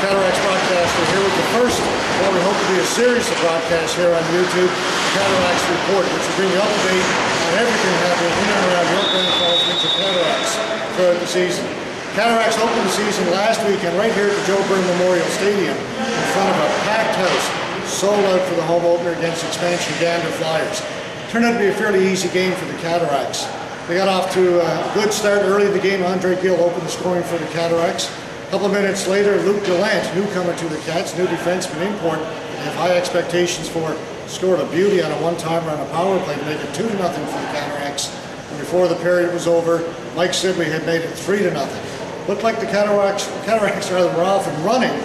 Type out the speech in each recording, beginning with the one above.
Cataracts broadcaster here with the first, what we hope to be a series of broadcasts here on YouTube, Cataracts Report, which will bring you up to date on everything happening in and around your Grand Falls-Windsor Cataracts throughout the season. Cataracts opened the season last weekend right here at the Joe Byrne Memorial Stadium in front of a packed house, sold out for the home opener against expansion Gander Flyers. Turned out to be a fairly easy game for the Cataracts. They got off to a good start early in the game. Andre Gill opened the scoring for the Cataracts. A couple of minutes later, Luke Gallant, newcomer to the Cats, new defenseman import, they have high expectations for, scored a beauty on a one-timer on a power play to make it 2-0 for the Cataracts. And before the period was over, Mike Sibley had made it 3-0. Looked like the Cataracts were off and running,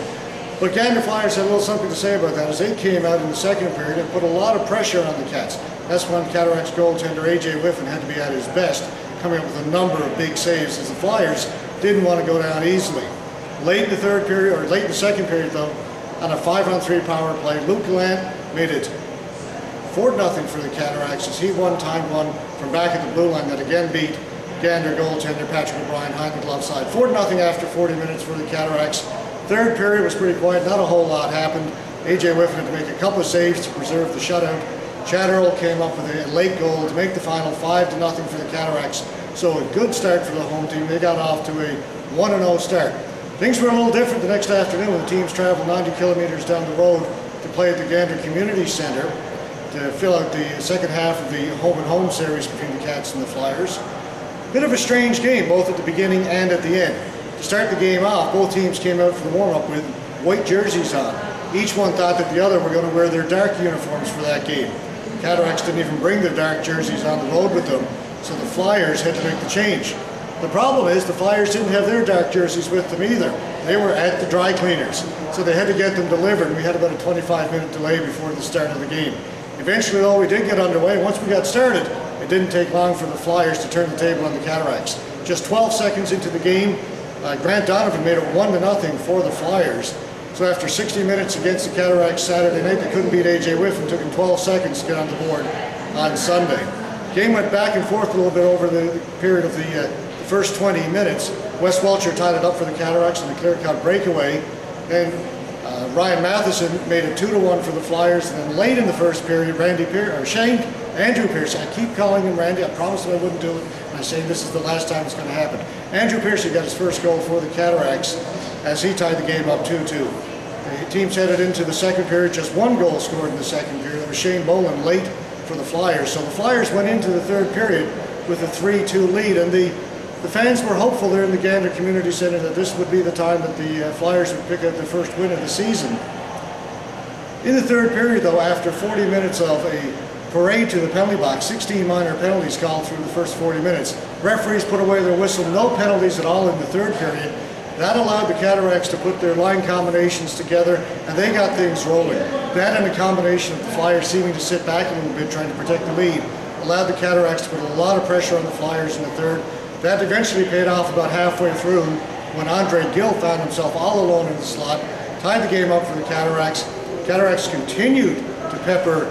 but Gander Flyers had a little something to say about that as they came out in the second period and put a lot of pressure on the Cats. That's when Cataracts goaltender A.J. Whiffen had to be at his best, coming up with a number of big saves as the Flyers didn't want to go down easily. Late in the second period though, on a 5-on-3 power play, Luke Gallant made it 4-0 for the Cataracts as he one-timed one from back at the blue line that again beat Gander goaltender Patrick O'Brien behind the glove side. 4-0 after 40 minutes for the Cataracts. Third period was pretty quiet, not a whole lot happened. A.J. Whiffen had to make a couple of saves to preserve the shutout. Chatterall came up with a late goal to make the final 5-0 for the Cataracts. So a good start for the home team. They got off to a 1-0 start. Things were a little different the next afternoon when the teams traveled 90 kilometers down the road to play at the Gander Community Center to fill out the second half of the home-and-home series between the Cats and the Flyers. Bit of a strange game, both at the beginning and at the end. To start the game off, both teams came out for the warm-up with white jerseys on. Each one thought that the other were going to wear their dark uniforms for that game. Cataracts didn't even bring their dark jerseys on the road with them, so the Flyers had to make the change. The problem is the Flyers didn't have their dark jerseys with them either. They were at the dry cleaners, so they had to get them delivered. We had about a 25-minute delay before the start of the game. Eventually, though, we did get underway. Once we got started, it didn't take long for the Flyers to turn the table on the Cataracts. Just 12 seconds into the game, Grant Donovan made it 1-0 for the Flyers. So after 60 minutes against the Cataracts Saturday night, they couldn't beat A.J. Whiffen. Took him 12 seconds to get on the board on Sunday. Game went back and forth a little bit over the period of the first 20 minutes. Wes Welcher tied it up for the Cataracts in a clear-cut breakaway. And Ryan Matheson made it 2-1 for the Flyers. And then late in the first period, Andrew Pearson, I keep calling him Randy, I promised him I wouldn't do it, and I say this is the last time it's going to happen. Andrew Pearson got his first goal for the Cataracts as he tied the game up 2-2. The teams headed into the second period, just one goal scored in the second period. That was Shane Boland late for the Flyers. So the Flyers went into the third period with a 3-2 lead, and the fans were hopeful there in the Gander Community Center that this would be the time that the Flyers would pick up their first win of the season. In the third period though, after 40 minutes of a parade to the penalty box, 16 minor penalties called through the first 40 minutes. Referees put away their whistle, no penalties at all in the third period. That allowed the Cataracts to put their line combinations together, and they got things rolling. That and a combination of the Flyers seeming to sit back a little bit, trying to protect the lead, allowed the Cataracts to put a lot of pressure on the Flyers in the third. That eventually paid off about halfway through when Andre Gill found himself all alone in the slot, tied the game up for the Cataracts. Cataracts continued to pepper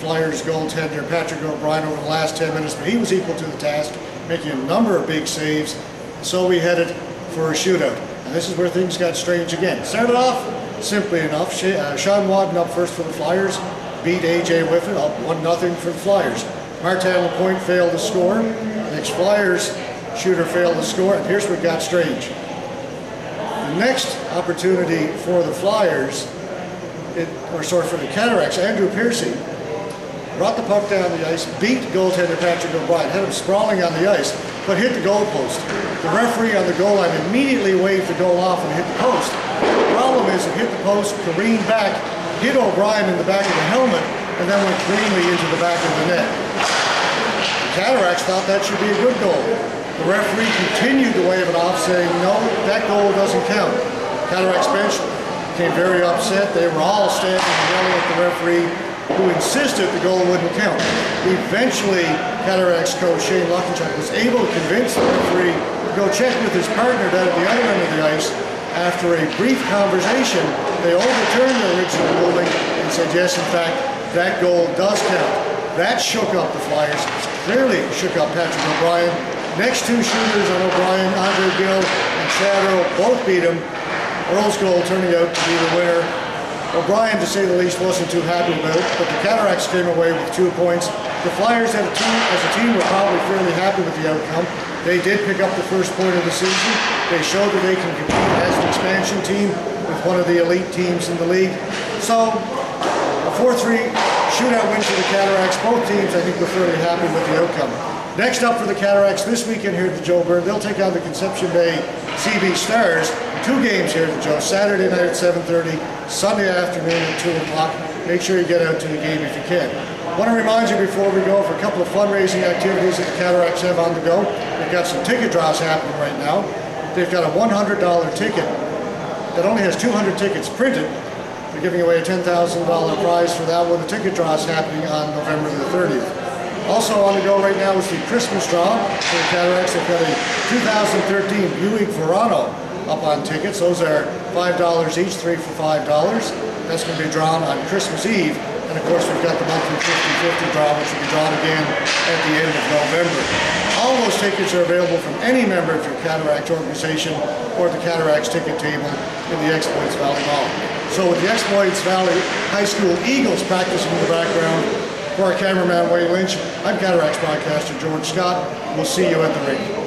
Flyers goaltender Patrick O'Brien over the last 10 minutes, but he was equal to the task, making a number of big saves. So we headed for a shootout. And this is where things got strange again. Started off simply enough. Sean Wadden up first for the Flyers, beat A.J. Whiffen up 1-0 for the Flyers. Martin LaPointe failed to score. The next Flyers shooter failed to score, and here's what got strange. The next opportunity for the Flyers, for the Cataracts, Andrew Pearson brought the puck down the ice, beat goaltender Patrick O'Brien, had him sprawling on the ice, but hit the goalpost. The referee on the goal line immediately waved the goal off and hit the post. The problem is it hit the post, careened back, hit O'Brien in the back of the helmet, and then went cleanly into the back of the net. The Cataracts thought that should be a good goal. The referee continued to wave it off, saying, no, that goal doesn't count. Cataracts bench became very upset. They were all standing and yelling at the referee, who insisted the goal wouldn't count. Eventually, Cataracts coach Shane Luckenchuk was able to convince the referee to go check with his partner down at the other end of the ice. After a brief conversation, they overturned the original ruling and said, yes, in fact, that goal does count. That shook up the Flyers, clearly shook up Patrick O'Brien. Next two shooters on O'Brien, Andre Gill and Chatterall, both beat him. Earl's goal turning out to be the winner. O'Brien, to say the least, wasn't too happy about it, but the Cataracts came away with 2 points. The Flyers as a team were probably fairly happy with the outcome. They did pick up the first point of the season. They showed that they can compete as an expansion team with one of the elite teams in the league. So, a 4-3 shootout win for the Cataracts. Both teams, I think, were fairly happy with the outcome. Next up for the Cataracts this weekend here at the Joe Byrne, they'll take on the Conception Bay CB Stars. 2 games here at the Joe, Saturday night at 7:30, Sunday afternoon at 2 o'clock. Make sure you get out to the game if you can. I want to remind you before we go of a couple of fundraising activities that the Cataracts have on the go. They've got some ticket draws happening right now. They've got a $100 ticket that only has 200 tickets printed. They're giving away a $10,000 prize for that one. The ticket draw is happening on November the 30th. Also on the go right now is the Christmas draw for the Cataracts. They've got a 2013 Buick Verano up on tickets. Those are $5 each, 3 for $5. That's going to be drawn on Christmas Eve. And of course we've got the monthly 50-50 draw, which will be drawn again at the end of November. All those tickets are available from any member of your Cataracts organization or the Cataracts ticket table in the Exploits Valley Mall. So with the Exploits Valley High School Eagles practicing in the background, for our cameraman Wayne Lynch, I'm Cataracts broadcaster George Scott. We'll see you at the rink.